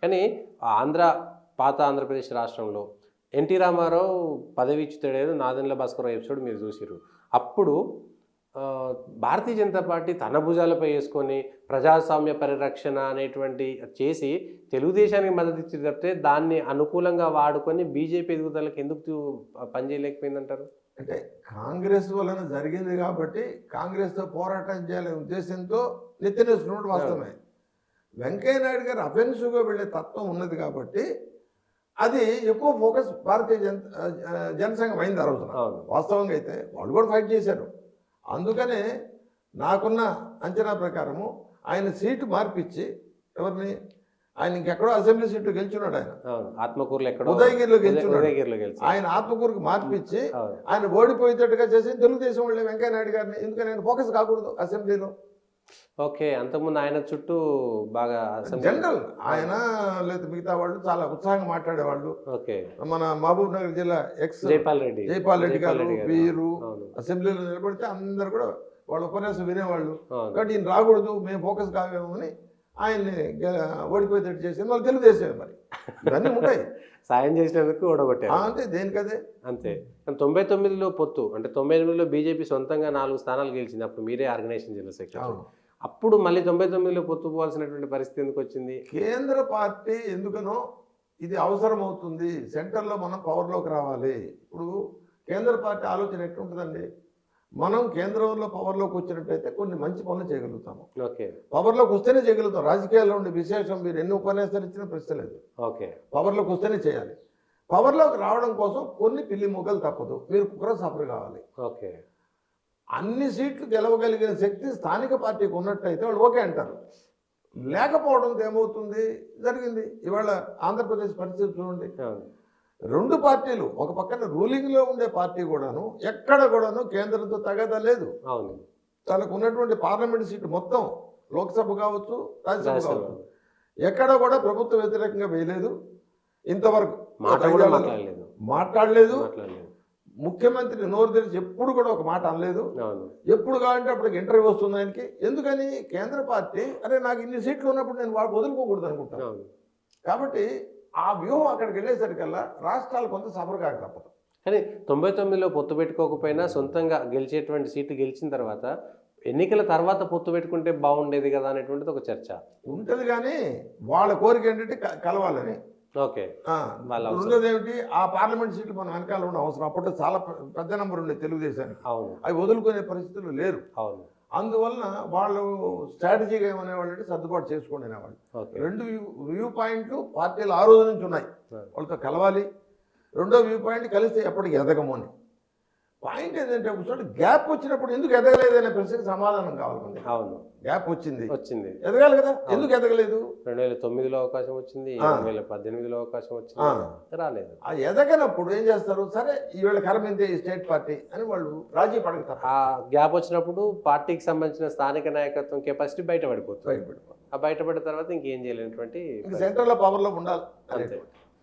కానీ ఆంధ్ర పాత ఆంధ్రప్రదేశ్ రాష్ట్రంలో ఎన్టీ రామారావు పదవి ఇచ్చుతాడేదో నాదెండ్ల భాస్కర్ ఎపిసోడ్ మీరు చూసిరు. అప్పుడు భారతీయ జనతా పార్టీ తన భుజాలపై వేసుకొని ప్రజాస్వామ్య పరిరక్షణ అనేటువంటి చేసి తెలుగుదేశానికి మద్దతు ఇచ్చి తప్పితే దాన్ని అనుకూలంగా వాడుకొని బీజేపీ ఎదుగుదలకు ఎందుకు పనిచేయలేకపోయిందంటారు? అంటే కాంగ్రెస్ వలన జరిగింది కాబట్టి కాంగ్రెస్తో పోరాటం చేయాలనే ఉద్దేశంతో నెత్తినేసుకున్నట్టు వాస్తవమే. వెంకయ్య నాయుడు గారు అఫెన్సివ్గా వెళ్ళే తత్వం ఉన్నది కాబట్టి అది ఎక్కువ ఫోకస్ భారతీయ జనసంఘం అయింది ఆ రోజున. వాస్తవంగా అయితే వాళ్ళు కూడా ఫైట్ చేశారు. అందుకనే నాకున్న అంచనా ప్రకారము ఆయన సీటు మార్పిచ్చి ఎవరిని ఆయన ఇంకెక్కడో అసెంబ్లీ సీట్లు గెలిచున్నాడు. ఆయన ఆత్మకూరులో ఎక్కడో ఉదయగిరిలో గెలిచున్నాడు. ఆయన ఆత్మకూరుకు మార్పిచ్చి ఆయన ఓడిపోయేటట్టుగా చేసి తెలుగుదేశం వాళ్ళే వెంకయ్య నాయుడు గారిని, ఎందుకని ఆయన ఫోకస్ కాకూడదు అసెంబ్లీలో. ఓకే, అంతకుముందు ఆయన చుట్టూ బాగా జనరల్ ఆయన లేదా మిగతా వాళ్ళు చాలా ఉత్సాహంగా మాట్లాడేవాళ్ళు. ఓకే, మన మహబూబ్ నగర్ జిల్లా ఎక్స్ జైపాల్ రెడ్డి గారు వీరు అసెంబ్లీలో నిలబడితే అందరు కూడా వాళ్ళ ఉపన్యాసం వినేవాళ్ళు. కాబట్టి ఈయన రాకూడదు, మేము ఫోకస్ కావేమో అని ఆయన్ని ఓడిపోయేటట్టు చేసి వాళ్ళు తెలుగుదేశం. మరి ఇవన్నీ ఉంటాయి. సాయం చేసినందుకు ఓడగొట్టారు అంతే, దేనికదే అంతే. 99లో పొత్తు అంటే 98లో బీజేపీ సొంతంగా 4 స్థానాలు గెలిచింది. అప్పుడు మీరే ఆర్గనైజేషన్ జనరల్ సెక్రటరీ. అప్పుడు మళ్ళీ 99లో పొత్తు పోవాల్సినటువంటి పరిస్థితి ఎందుకు వచ్చింది? కేంద్ర పార్టీ ఎందుకనో ఇది అవసరం అవుతుంది, సెంటర్లో మనం పవర్లోకి రావాలి. ఇప్పుడు కేంద్ర పార్టీ ఆలోచన ఎట్లుంటుందండి, మనం కేంద్రంలో పవర్లోకి వచ్చినట్టయితే కొన్ని మంచి పనులు చేయగలుగుతాము. ఓకే, పవర్లోకి వస్తేనే చేయగలుగుతాం. రాజకీయాల్లో ఉండే విశేషం మీరు ఎన్ని ఉపన్యాసాలు ఇచ్చినా ప్రశ్న లేదు. ఓకే, పవర్లోకి వస్తేనే చేయాలి. పవర్లోకి రావడం కోసం కొన్ని పిల్లి మొగ్గలు తప్పదు, మీరు కుక్కర సఫర్ కావాలి. ఓకే, అన్ని సీట్లు గెలవగలిగిన శక్తి స్థానిక పార్టీకి ఉన్నట్టయితే వాళ్ళు ఓకే అంటారు. లేకపోవడంతో ఏమవుతుంది, జరిగింది. ఇవాళ ఆంధ్రప్రదేశ్ పరిస్థితి చూడండి. 2 పార్టీలు, ఒక పక్కన రూలింగ్లో ఉండే పార్టీ కూడాను ఎక్కడ కూడాను కేంద్రంతో తగాదా లేదు. తనకు ఉన్నటువంటి పార్లమెంట్ సీటు మొత్తం లోక్సభ కావచ్చు రాజ్యసభ కావచ్చు ఎక్కడ కూడా ప్రభుత్వ వ్యతిరేకంగా వేయలేదు. ఇంతవరకు మాట్లాడలేదు. ముఖ్యమంత్రి నోరు తెరిచి ఎప్పుడు కూడా ఒక మాట అనలేదు. ఎప్పుడు కావాలంటే అప్పటికి ఇంటర్వ్యూ వస్తుంది ఆయనకి. ఎందుకని, కేంద్ర పార్టీ అరే నాకు ఇన్ని సీట్లు ఉన్నప్పుడు నేను వాళ్ళు వదులుకోకూడదు అనుకుంటాను. కాబట్టి ఆ వ్యూహం అక్కడికి వెళ్ళేసరికల్లా రాష్ట్రాలు కొంత సఫర్ కాక తప్పదు. కానీ 99లో పొత్తు పెట్టుకోకపోయినా సొంతంగా గెలిచేటువంటి సీటు గెలిచిన తర్వాత ఎన్నికల తర్వాత పొత్తు పెట్టుకుంటే బాగుండేది కదా అనేటువంటిది ఒక చర్చ ఉంటుంది. కానీ వాళ్ళ కోరిక ఏంటంటే కలవాలని. ఓకే, రెండోదేమిటి, ఆ పార్లమెంట్ సీట్లు మన వెనకాల ఉన్న అవసరం. అప్పట్లో చాలా పెద్ద నెంబర్ ఉండే తెలుగుదేశానికి. అవి వదులుకునే పరిస్థితులు లేరు. అందువలన వాళ్ళు స్ట్రాటజీగా ఏమనేవాళ్ళు అంటే సర్దుబాటు చేసుకోండి అనేవాళ్ళు. 2 వ్యూ పాయింట్లు పార్టీలు ఆ రోజు నుంచి ఉన్నాయి. వాళ్ళతో కలవాలి. రెండో వ్యూ పాయింట్ కలిస్తే ఎప్పటికి ఎదగము అని. పాయింట్ ఏంటంటే ఒకసారి గ్యాప్ వచ్చినప్పుడు ఎందుకు ఎదగలేదనే ప్రశ్నకు సమాధానం కావాలి. గ్యాప్ వచ్చింది, ఎదగాలి కదా, ఎందుకు ఎదగలేదు? 2009లో అవకాశం వచ్చింది, 2018లో అవకాశం వచ్చింది, రాలేదు. ఆ ఎదగనప్పుడు ఏం చేస్తారు, సరే ఈవేళ కరమిందే ఈ స్టేట్ పార్టీ అని వాళ్ళు రాజీ పడతారు. ఆ గ్యాప్ వచ్చినప్పుడు పార్టీకి సంబంధించిన స్థానిక నాయకత్వం కెపాసిటీ బయటపడిపోతుంది. ఆ బయటపడిన తర్వాత ఇంకేం చేయలేనటువంటి సెంట్రల్ లో పవర్లో ఉండాలి.